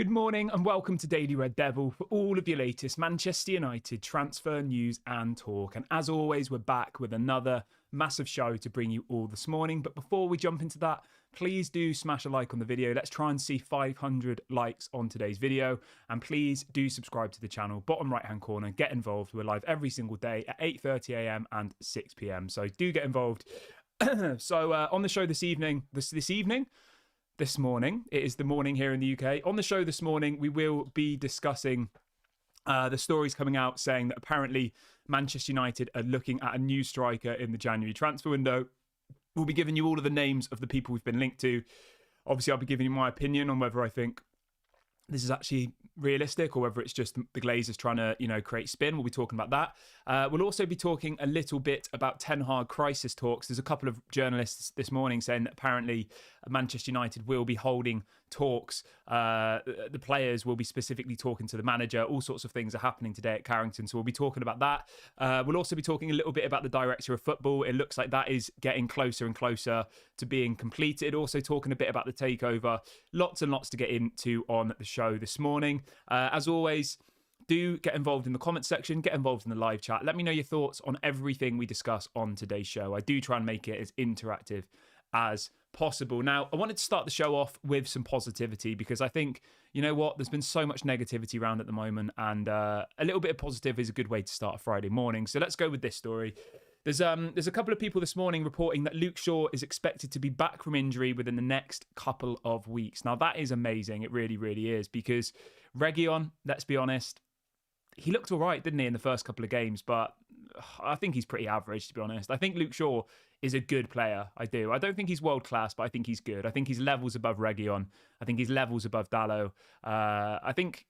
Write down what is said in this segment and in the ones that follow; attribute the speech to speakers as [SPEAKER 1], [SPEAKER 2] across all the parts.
[SPEAKER 1] Good morning and welcome to Daily Red Devil for all of your latest Manchester United transfer news and talk. And as always, we're back with another massive show to bring you all this morning. But before we jump into that, please do smash a like on the video. Let's try and see 500 likes on today's video. And please do subscribe to the channel, bottom right-hand corner. Get involved. We're live every single day at 8:30 a.m. and 6 p.m. So do get involved. On the show this morning, it is the morning here in the UK. On the show this morning, we will be discussing the stories coming out saying that apparently Manchester United are looking at a new striker in the January transfer window. We'll be giving you all of the names of the people we've been linked to. Obviously, I'll be giving you my opinion on whether I think this is actually realistic or whether it's just the Glazers trying to, create spin. We'll be talking about that. We'll also be talking a little bit about Ten Hag crisis talks. There's a couple of journalists this morning saying that apparently Manchester United will be holding talks. The players will be specifically talking to the manager. All sorts of things are happening today at Carrington, so we'll be talking about that. We'll also be talking a little bit about the director of football. It looks like that is getting closer and closer to being completed. Also talking a bit about the takeover. Lots and lots to get into on the show this morning. As always, do get involved in the comment section, get involved in the live chat. Let me know your thoughts on everything we discuss on today's show. I do try and make it as interactive as possible. Now, I wanted to start the show off with some positivity because I think, you know what, there's been so much negativity around at the moment, and a little bit of positive is a good way to start a Friday morning. So let's go with this story. There's a couple of people this morning reporting that Luke Shaw is expected to be back from injury within the next couple of weeks. Now, that is amazing. It really, really is, because Reguilón, let's be honest, he looked all right, didn't he, in the first couple of games, but I think he's pretty average, to be honest. I think Luke Shaw is a good player. I do. I don't think he's world class, but I think he's good. I think he's levels above Reguilón. I think he's levels above Dalot. I think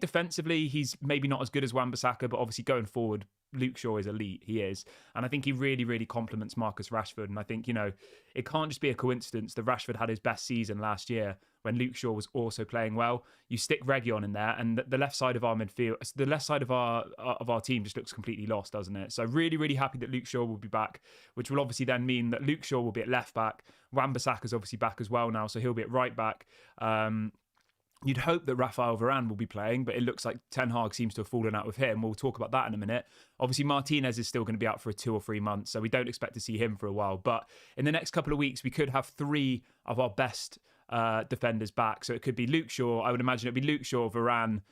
[SPEAKER 1] defensively, he's maybe not as good as Wan-Bissaka, but obviously going forward, Luke Shaw is elite. He is. And I think he really, really complements Marcus Rashford. And I think, it can't just be a coincidence that Rashford had his best season last year when Luke Shaw was also playing well. You stick Reguilón in there, and the left side of our midfield, the left side of our team just looks completely lost, doesn't it? So really, really happy that Luke Shaw will be back, which will obviously then mean that Luke Shaw will be at left back. Wan-Bissaka's obviously back as well now, so he'll be at right back. You'd hope that Raphael Varane will be playing, but it looks like Ten Hag seems to have fallen out with him. We'll talk about that in a minute. Obviously, Martinez is still going to be out for 2 or 3 months, so we don't expect to see him for a while. But in the next couple of weeks, we could have 3 of our best defenders back. So it could be Luke Shaw. I would imagine it'd be Luke Shaw, Varane,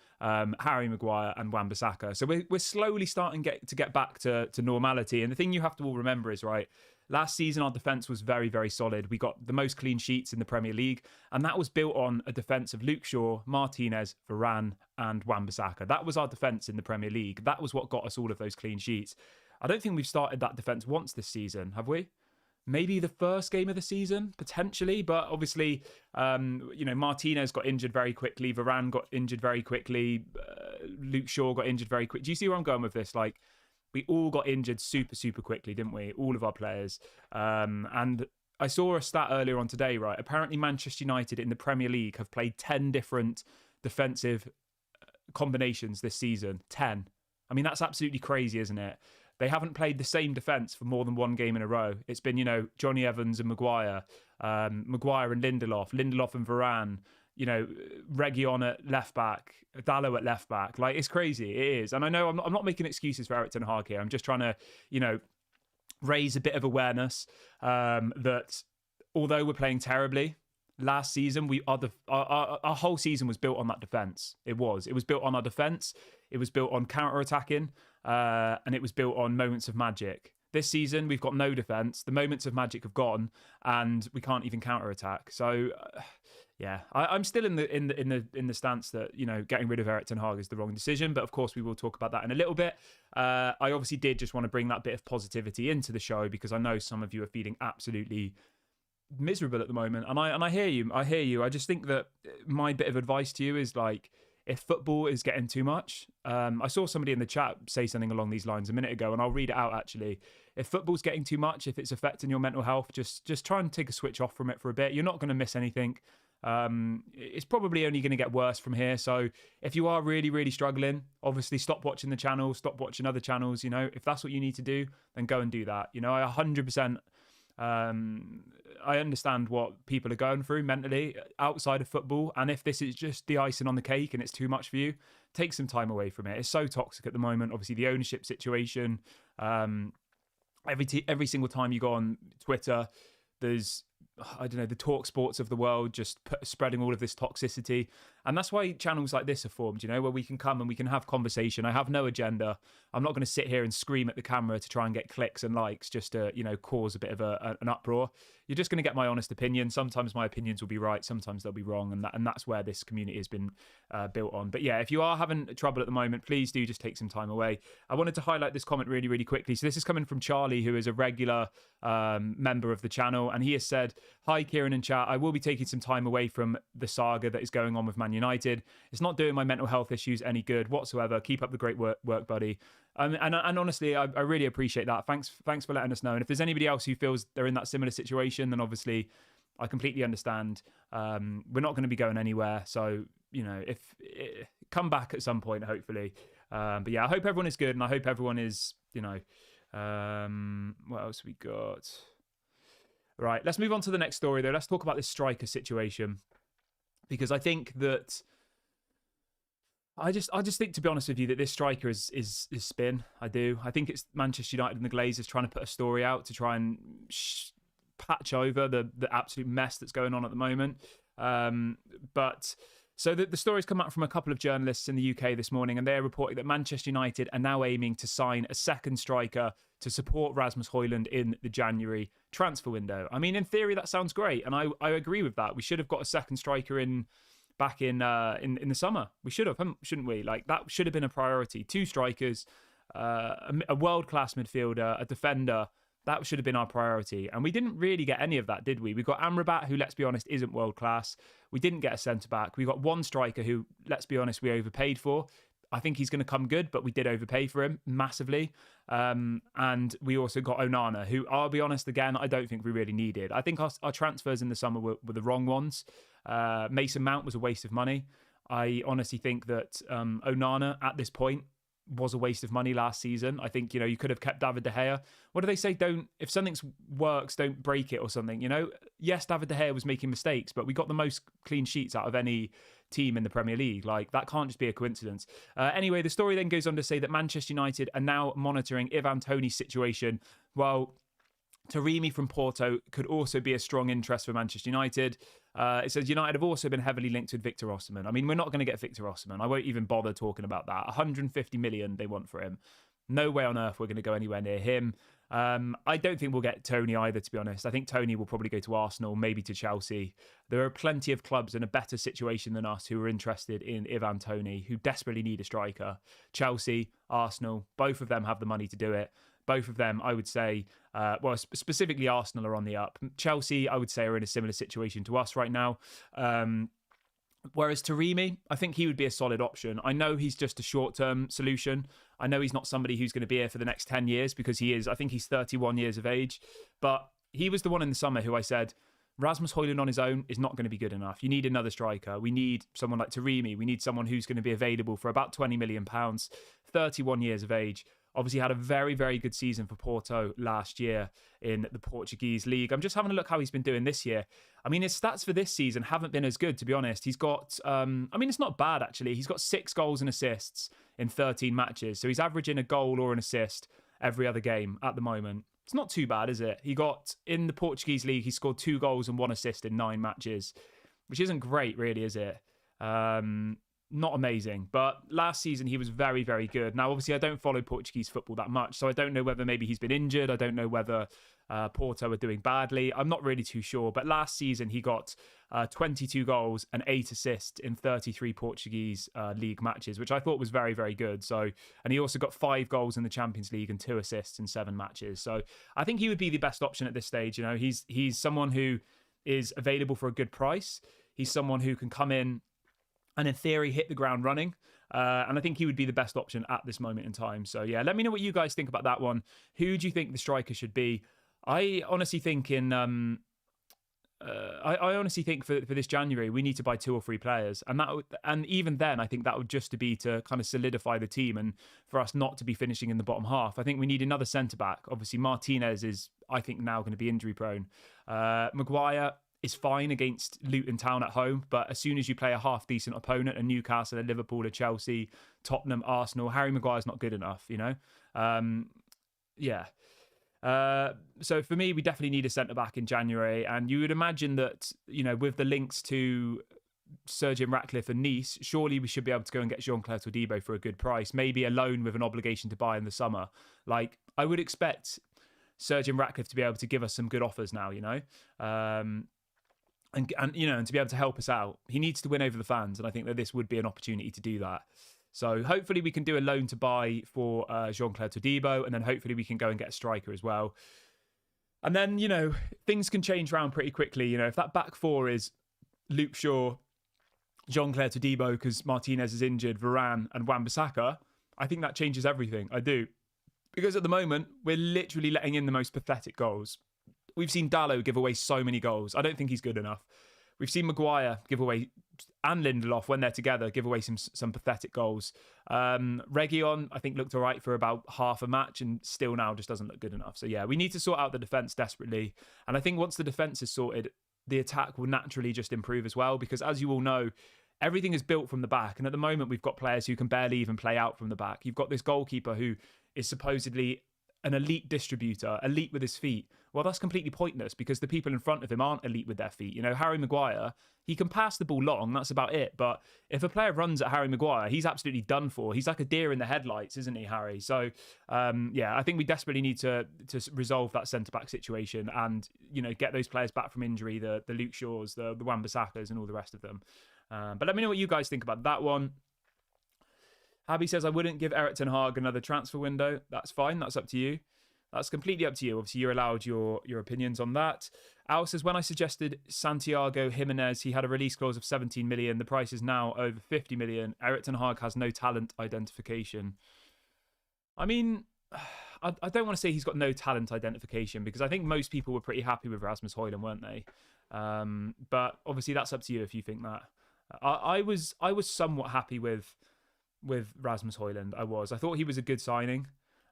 [SPEAKER 1] Harry Maguire, and Wan-Bissaka. So we're slowly starting to get back to normality. And the thing you have to all remember is, right, last season, our defence was very, very solid. We got the most clean sheets in the Premier League, and that was built on a defence of Luke Shaw, Martinez, Varane, and Wan-Bissaka. That was our defence in the Premier League. That was what got us all of those clean sheets. I don't think we've started that defence once this season, have we? Maybe the first game of the season, potentially, but obviously, Martinez got injured very quickly. Varane got injured very quickly. Luke Shaw got injured very quickly. Do you see where I'm going with this? Like, we all got injured super, super quickly, didn't we? All of our players. And I saw a stat earlier on today, right? Apparently Manchester United in the Premier League have played 10 different defensive combinations this season. 10. I mean, that's absolutely crazy, isn't it? They haven't played the same defence for more than 1 game in a row. It's been, Johnny Evans and Maguire, Maguire and Lindelof and Varane, Reguilón at left back, Dalot at left back. Like, it's crazy. It is. And I know I'm not making excuses for Erik ten Hag here. I'm just trying to, raise a bit of awareness that although we're playing terribly, last season, our whole season was built on that defence. It was built on our defence. It was built on counter-attacking, and it was built on moments of magic. This season, we've got no defence. The moments of magic have gone, and we can't even counter-attack. So, I'm still in the stance that getting rid of Erik ten Hag is the wrong decision. But of course, we will talk about that in a little bit. I obviously did just want to bring that bit of positivity into the show because I know some of you are feeling absolutely miserable at the moment, and I hear you. I just think that my bit of advice to you is, like, if football is getting too much, I saw somebody in the chat say something along these lines a minute ago, and I'll read it out actually. If football's getting too much, if it's affecting your mental health, just try and take a switch off from it for a bit. You're not going to miss anything. It's probably only going to get worse from here. So if you are really, really struggling, obviously stop watching the channel, stop watching other channels. If that's what you need to do, then go and do that. I 100% I understand what people are going through mentally outside of football. And if this is just the icing on the cake and it's too much for you, take some time away from it. It's so toxic at the moment. Obviously, the ownership situation. Every single time you go on Twitter, there's, I don't know, the talk sports of the world just spreading all of this toxicity. And that's why channels like this are formed, where we can come and we can have conversation. I have no agenda. I'm not going to sit here and scream at the camera to try and get clicks and likes just to, cause a bit of an uproar. You're just going to get my honest opinion. Sometimes my opinions will be right. Sometimes they'll be wrong. And that's where this community has been built on. But yeah, if you are having trouble at the moment, please do just take some time away. I wanted to highlight this comment really, really quickly. So this is coming from Charlie, who is a regular member of the channel. And he has said, "Hi, Kieran and chat. I will be taking some time away from the saga that is going on with Man United. It's not doing my mental health issues any good whatsoever. Keep up the great work buddy." And honestly, I really appreciate that. Thanks for letting us know. And if there's anybody else who feels they're in that similar situation, then obviously I completely understand. We're not going to be going anywhere. So, if come back at some point, hopefully. But yeah, I hope everyone is good. And I hope everyone is, what else we got? Right, let's move on to the next story, though. Let's talk about this striker situation. Because I think that I just think, to be honest with you, that this striker is spin. I do. I think it's Manchester United and the Glazers trying to put a story out to try and patch over the absolute mess that's going on at the moment. But so the story's come out from a couple of journalists in the UK this morning, and they're reporting that Manchester United are now aiming to sign a second striker to support Rasmus Højlund in the January transfer window. I mean, in theory, that sounds great, and I agree with that. We should have got a second striker back in the summer. We should have, shouldn't we? Like, that should have been a priority. 2 strikers, a world-class midfielder, a defender. That should have been our priority. And we didn't really get any of that, did we? We got Amrabat, who, let's be honest, isn't world-class. We didn't get a centre-back. We got one striker who, let's be honest, we overpaid for. I think he's going to come good, but we did overpay for him massively. And we also got Onana, who, I'll be honest, again, I don't think we really needed. I think our transfers in the summer were the wrong ones. Mason Mount was a waste of money. I honestly think that Onana, at this point, was a waste of money last season. I think, you could have kept David De Gea. What do they say? If something works, don't break it or something, Yes, David De Gea was making mistakes, but we got the most clean sheets out of any team in the Premier League. Like, that can't just be a coincidence. Anyway, the story then goes on to say that Manchester United are now monitoring Ivan Toney's situation, while Taremi from Porto could also be a strong interest for Manchester United. It says United have also been heavily linked with Victor Osimhen. I mean, we're not going to get Victor Osimhen. I won't even bother talking about that. 150 million they want for him. No way on earth we're going to go anywhere near him. I don't think we'll get Toney either, to be honest. I think Toney will probably go to Arsenal, maybe to Chelsea. There are plenty of clubs in a better situation than us who are interested in Ivan Toney, who desperately need a striker. Chelsea, Arsenal, both of them have the money to do it. Both of them, I would say, specifically Arsenal are on the up. Chelsea, I would say, are in a similar situation to us right now. Whereas Taremi, I think he would be a solid option. I know he's just a short-term solution. I know he's not somebody who's going to be here for the next 10 years because I think he's 31 years of age. But he was the one in the summer who I said, Rasmus Højlund on his own is not going to be good enough. You need another striker. We need someone like Taremi. We need someone who's going to be available for about £20 million, 31 years of age. Obviously had a very, very good season for Porto last year in the Portuguese league. I'm just having a look how he's been doing this year. I mean, his stats for this season haven't been as good, to be honest. He's got, it's not bad, actually. He's got 6 goals and assists in 13 matches. So he's averaging a goal or an assist every other game at the moment. It's not too bad, is it? In the Portuguese league, he scored 2 goals and 1 assist in 9 matches, which isn't great, really, is it? Not amazing, but last season he was very, very good. Now, obviously, I don't follow Portuguese football that much, so I don't know whether maybe he's been injured. I don't know whether Porto are doing badly. I'm not really too sure, but last season he got 22 goals and 8 assists in 33 Portuguese league matches, which I thought was very, very good. So, and he also got 5 goals in the Champions League and 2 assists in 7 matches. So I think he would be the best option at this stage. He's someone who is available for a good price. He's someone who can come in and in theory hit the ground running. And I think he would be the best option at this moment in time. So yeah, let me know what you guys think about that one. Who do you think the striker should be? I honestly think I honestly think for this January we need to buy 2 or 3 players, and even then I think that would just to be to kind of solidify the team and for us not to be finishing in the bottom half. I think we need another centre back. Obviously Martinez is I think, now going to be injury prone. Maguire is fine against Luton Town at home, but as soon as you play a half decent opponent, a Newcastle, a Liverpool, a Chelsea, Tottenham, Arsenal, Harry Maguire's not good enough, you know? So for me, we definitely need a centre-back in January, and you would imagine that, you know, with the links to Sir Jim Ratcliffe and Nice, surely we should be able to go and get Jean-Claude Todibo for a good price, maybe a loan with an obligation to buy in the summer. Like, I would expect Sir Jim Ratcliffe to be able to give us some good offers now, you know? And you know, and to be able to help us out. He needs to win over the fans, and I think that this would be an opportunity to do that. So hopefully we can do a loan to buy for Jean-Claude Todibo, and then hopefully we can go and get a striker as well. And then, you know, things can change around pretty quickly. You know, if that back four is Luke Shaw, Jean-Claude Todibo because Martinez is injured, Varane and Wan-Bissaka, I think that changes everything. I do. Because at the moment, we're literally letting in the most pathetic goals. We've seen Dalot give away so many goals. I don't think he's good enough. We've seen Maguire give away, and Lindelof, when they're together, give away some pathetic goals. Reguilon, I think, looked all right for about half a match and still now just doesn't look good enough. So yeah, we need to sort out the defence desperately. And I think once the defence is sorted, the attack will naturally just improve as well, because as you all know, everything is built from the back. And at the moment, we've got players who can barely even play out from the back. You've got this goalkeeper who is supposedly an elite distributor, elite with his feet. Well, that's completely pointless because the people in front of him aren't elite with their feet. You know, Harry Maguire, he can pass the ball long, that's about it. But if a player runs at Harry Maguire, he's absolutely done for. He's like a deer in the headlights, isn't he, Harry? So, yeah, I think we desperately need to resolve that centre-back situation and, you know, get those players back from injury, the Luke Shaws, the Wan-Bissakas and all the rest of them. But let me know what you guys think about that one. Abby says, I wouldn't give Erik ten Hag another transfer window. That's fine. That's up to you. That's completely up to you. Obviously, you're allowed your opinions on that. Al says, when I suggested Santiago Jimenez, he had a release clause of 17 million. The price is now over 50 million. Erik ten Hag has no talent identification. I mean, I don't want to say he's got no talent identification because I think most people were pretty happy with Rasmus Højlund, weren't they? But obviously, that's up to you if you think that. I was somewhat happy with Rasmus Højlund. I thought he was a good signing.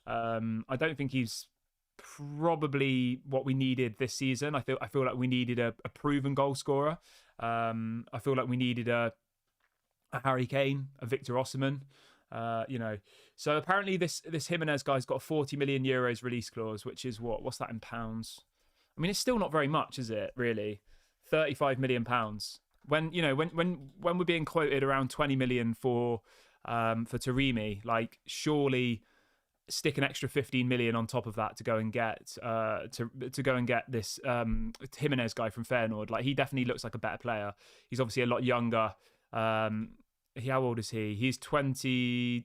[SPEAKER 1] I don't think he's probably what we needed this season. I feel like we needed a proven goal scorer. I feel like we needed a Harry Kane, a Victor Osimhen. You know, so apparently this Jimenez guy's got a 40 million euros release clause, which is what's that in pounds? I mean, it's still not very much, is it? Really, 35 million pounds. When we're being quoted around 20 million for Taremi, like surely stick an extra 15 million on top of that to go and get to go and get this Jimenez guy from Feyenoord. Like, he definitely looks like a better player. He's obviously a lot younger. How old is he? He's 22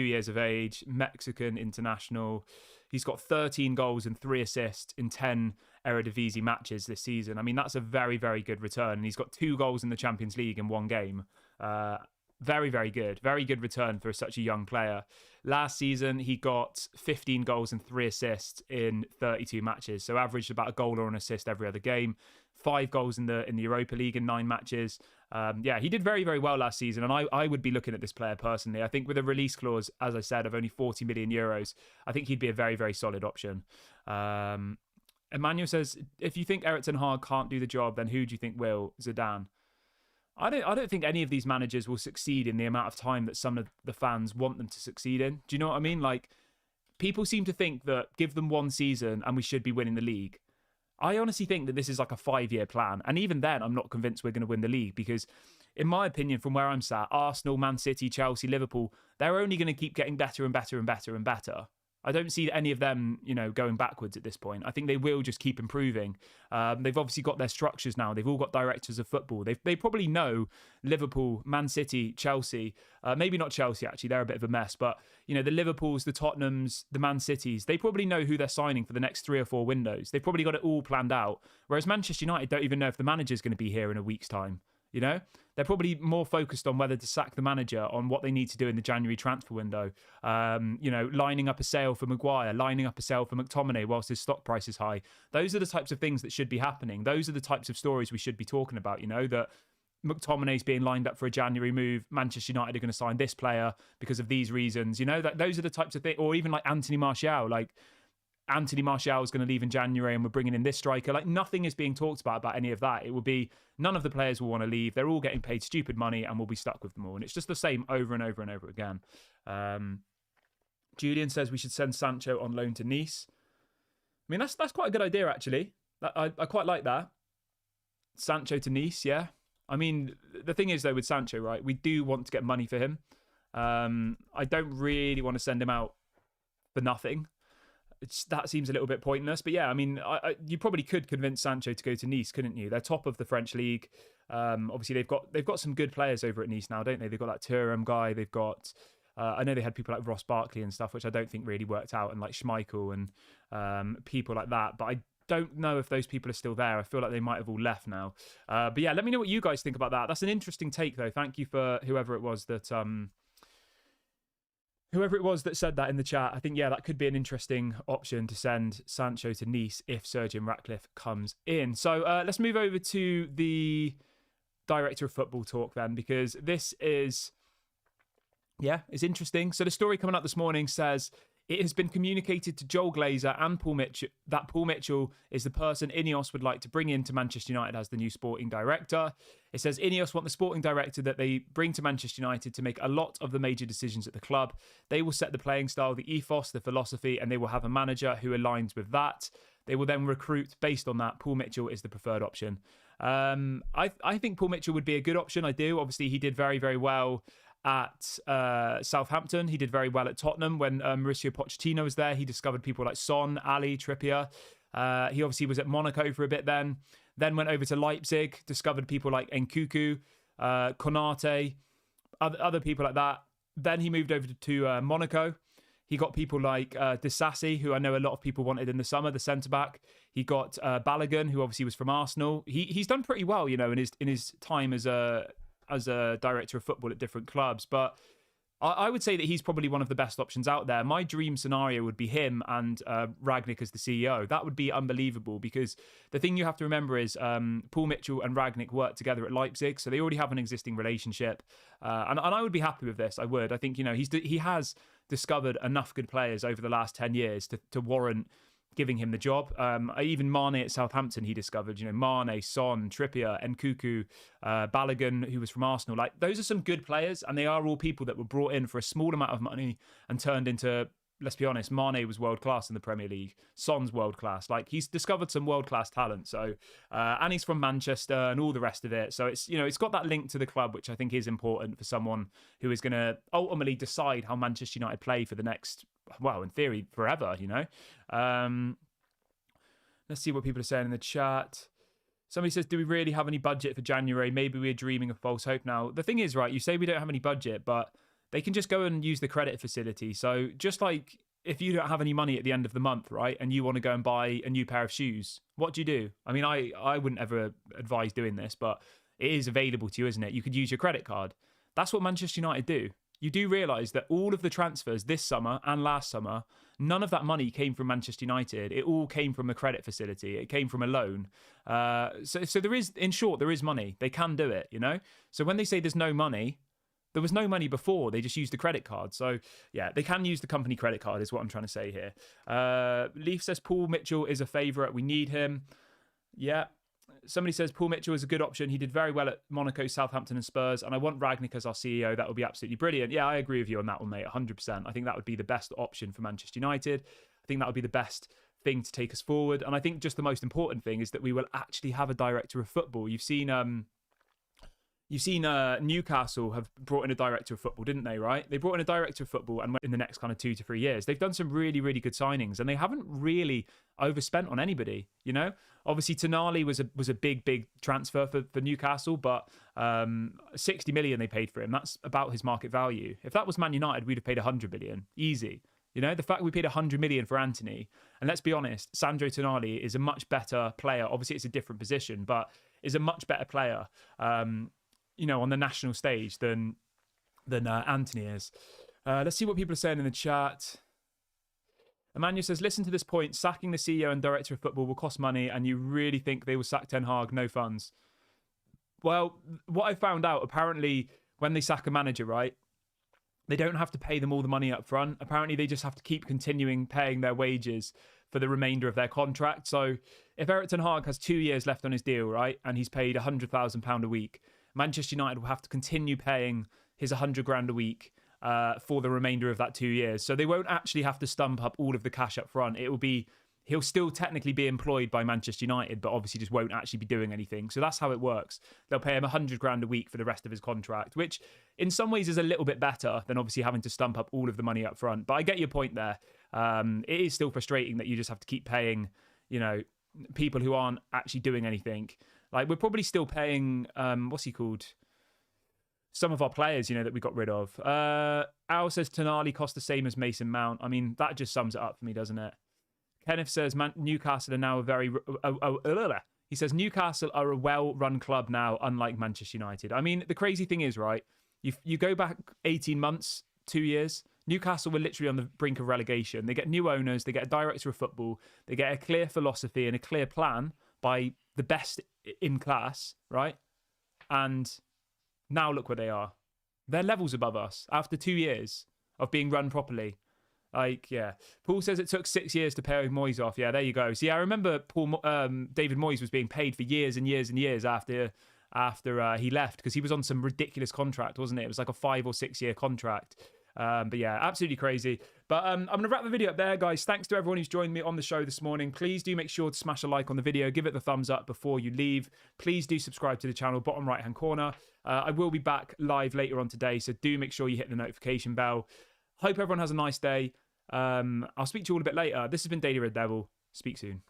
[SPEAKER 1] years of age, Mexican international. He's got 13 goals and 3 assists in 10 Eredivisie matches this season. I mean, that's a very, very good return. And he's got 2 goals in the Champions League in 1 game. Very, very good. Very good return for such a young player. Last season, he got 15 goals and 3 assists in 32 matches. So averaged about a goal or an assist every other game. 5 goals in the Europa League in 9 matches. Yeah, he did very, very well last season. And I would be looking at this player personally. I think with a release clause, as I said, of only 40 million euros, I think he'd be a very, very solid option. Emmanuel says, if you think Erik ten Hag can't do the job, then who do you think will? Zidane. I don't think any of these managers will succeed in the amount of time that some of the fans want them to succeed in. Do you know what I mean? Like, people seem to think that give them 1 season and we should be winning the league. I honestly think that this is like a 5-year plan. And even then, I'm not convinced we're going to win the league because, in my opinion, from where I'm sat, Arsenal, Man City, Chelsea, Liverpool, they're only going to keep getting better and better and better and better. I don't see any of them, you know, going backwards at this point. I think they will just keep improving. They've obviously got their structures now. They've all got directors of football. They probably know Liverpool, Man City, Chelsea. Maybe not Chelsea, actually. They're a bit of a mess. But, you know, the Liverpools, the Tottenhams, the Man Cities, they probably know who they're signing for the next 3 or 4 windows. They've probably got it all planned out. Whereas Manchester United don't even know if the manager's going to be here in a week's time. You know, they're probably more focused on whether to sack the manager, on what they need to do in the January transfer window. You know, lining up a sale for Maguire, lining up a sale for McTominay whilst his stock price is high. Those are the types of things that should be happening. Those are the types of stories we should be talking about, you know, that McTominay's being lined up for a January move. Manchester United are going to sign this player because of these reasons. You know, that those are the types of things, or even like Anthony Martial, like, Anthony Martial is going to leave in January and we're bringing in this striker. Like, nothing is being talked about any of that. It will be none of the players will want to leave. They're all getting paid stupid money and we'll be stuck with them all. And it's just the same over and over and over again. Julian says we should send Sancho on loan to Nice. I mean, that's quite a good idea, actually. I quite like that. Sancho to Nice, yeah. I mean, the thing is, though, with Sancho, right, we do want to get money for him. I don't really want to send him out for nothing. That seems a little bit pointless. But yeah, I mean, you probably could convince Sancho to go to Nice, couldn't you? They're top of the French league. Obviously, they've got some good players over at Nice now, don't they? They've got that Thuram guy. They've got... I know they had people like Ross Barkley and stuff, which I don't think really worked out, and like Schmeichel and people like that. But I don't know if those people are still there. I feel like they might have all left now. But yeah, let me know what you guys think about that. That's an interesting take, though. Thank you for whoever it was that said that in the chat. I think, yeah, that could be an interesting option to send Sancho to Nice if Sergeant Ratcliffe comes in. So let's move over to the director of football talk then, because this is... yeah, it's interesting. So the story coming up this morning says it has been communicated to Joel Glazer and Paul Mitchell that Paul Mitchell is the person Ineos would like to bring into Manchester United as the new sporting director. It says Ineos want the sporting director that they bring to Manchester United to make a lot of the major decisions at the club. They will set the playing style, the ethos, the philosophy, and they will have a manager who aligns with that. They will then recruit based on that. Paul Mitchell is the preferred option. I think Paul Mitchell would be a good option. I do. Obviously, he did very, very well at Southampton. He did very well at Tottenham when Mauricio Pochettino was there. He discovered people like Son, Ali, Trippier. He obviously was at Monaco for a bit then went over to Leipzig, discovered people like Nkunku, Konate, other people like that. Then he moved over to Monaco. He got people like Disasi, who I know a lot of people wanted in the summer, the centre-back. He got Balogun, who obviously was from Arsenal. He's done pretty well, you know, in his time as a director of football at different clubs. But I would say that he's probably one of the best options out there. My dream scenario would be him and Rangnick as the CEO. That would be unbelievable, because the thing you have to remember is Paul Mitchell and Rangnick worked together at Leipzig, so they already have an existing relationship. And I would be happy with this. I would. I think, you know, he has discovered enough good players over the last 10 years to warrant giving him the job. Even Mane at Southampton, he discovered, you know, Mane, Son, Trippier, Nkunku, Balogun, who was from Arsenal. Like, those are some good players, and they are all people that were brought in for a small amount of money and turned into, let's be honest, Mane was world-class in the Premier League. Son's world-class. Like, he's discovered some world-class talent. So, and he's from Manchester and all the rest of it. So it's, you know, it's got that link to the club, which I think is important for someone who is going to ultimately decide how Manchester United play for the next, well, in theory, forever, you know. Let's see what people are saying in the chat. Somebody says, do we really have any budget for January? Maybe we're dreaming of false hope now. The thing is, right, you say we don't have any budget, but they can just go and use the credit facility. So just like if you don't have any money at the end of the month, right, and you want to go and buy a new pair of shoes, what do? I mean, I wouldn't ever advise doing this, but it is available to you, isn't it? You could use your credit card. That's what Manchester United do. You do realise that all of the transfers this summer and last summer, none of that money came from Manchester United. It all came from a credit facility. It came from a loan. So there is, in short, there is money. They can do it, you know? So when they say there's no money, there was no money before. They just used the credit card. So, yeah, they can use the company credit card is what I'm trying to say here. Leaf says Paul Mitchell is a favourite. We need him. Yeah. Somebody says Paul Mitchell is a good option. He did very well at Monaco, Southampton and Spurs, and I want Rangnick as our CEO. That would be absolutely brilliant. Yeah, I agree with you on that one, mate, 100%. I think that would be the best option for Manchester United. I think that would be the best thing to take us forward. And I think just the most important thing is that we will actually have a director of football. You've seen Newcastle have brought in a director of football, didn't they, right? They brought in a director of football, and in the next kind of 2 to 3 years, they've done some really, really good signings, and they haven't really overspent on anybody, you know? Obviously, Tonali was a big transfer for Newcastle, but 60 million they paid for him. That's about his market value. If that was Man United, we'd have paid 100 million. Easy. You know, the fact we paid 100 million for Anthony, and let's be honest, Sandro Tonali is a much better player. Obviously, it's a different position, but is a much better player, you know, on the national stage than Anthony is. Let's see what people are saying in the chat. Emmanuel says, listen to this point. Sacking the CEO and director of football will cost money, and you really think they will sack Ten Hag? No funds. Well, what I found out, apparently, when they sack a manager, right, they don't have to pay them all the money up front. Apparently, they just have to keep continuing paying their wages for the remainder of their contract. So if Erik ten Hag has 2 years left on his deal, right, and he's paid £100,000 a week, Manchester United will have to continue paying his 100 grand a week for the remainder of that 2 years. So they won't actually have to stump up all of the cash up front. It will be, he'll still technically be employed by Manchester United, but obviously just won't actually be doing anything. So that's how it works. They'll pay him 100 grand a week for the rest of his contract, which in some ways is a little bit better than obviously having to stump up all of the money up front. But I get your point there. It is still frustrating that you just have to keep paying, you know, people who aren't actually doing anything. Like, we're probably still paying, what's he called? Some of our players, you know, that we got rid of. Al says Tonali cost the same as Mason Mount. I mean, that just sums it up for me, doesn't it? Kenneth says Newcastle are now a very... he says Newcastle are a well-run club now, unlike Manchester United. I mean, the crazy thing is, right, you go back 18 months, 2 years, Newcastle were literally on the brink of relegation. They get new owners, they get a director of football, they get a clear philosophy and a clear plan by the best in class, right? And now look where they are. They're levels above us after 2 years of being run properly. Like, yeah. Paul says it took 6 years to pay Moyes off. Yeah, there you go. See, I remember David Moyes was being paid for years and years and years after he left, because he was on some ridiculous contract, wasn't it? It was like a 5 or 6 year contract. But yeah, absolutely crazy. But I'm going to wrap the video up there, guys. Thanks to everyone who's joined me on the show this morning. Please do make sure to smash a like on the video. Give it the thumbs up before you leave. Please do subscribe to the channel, bottom right-hand corner. I will be back live later on today, so do make sure you hit the notification bell. Hope everyone has a nice day. I'll speak to you all a bit later. This has been Daily Red Devil. Speak soon.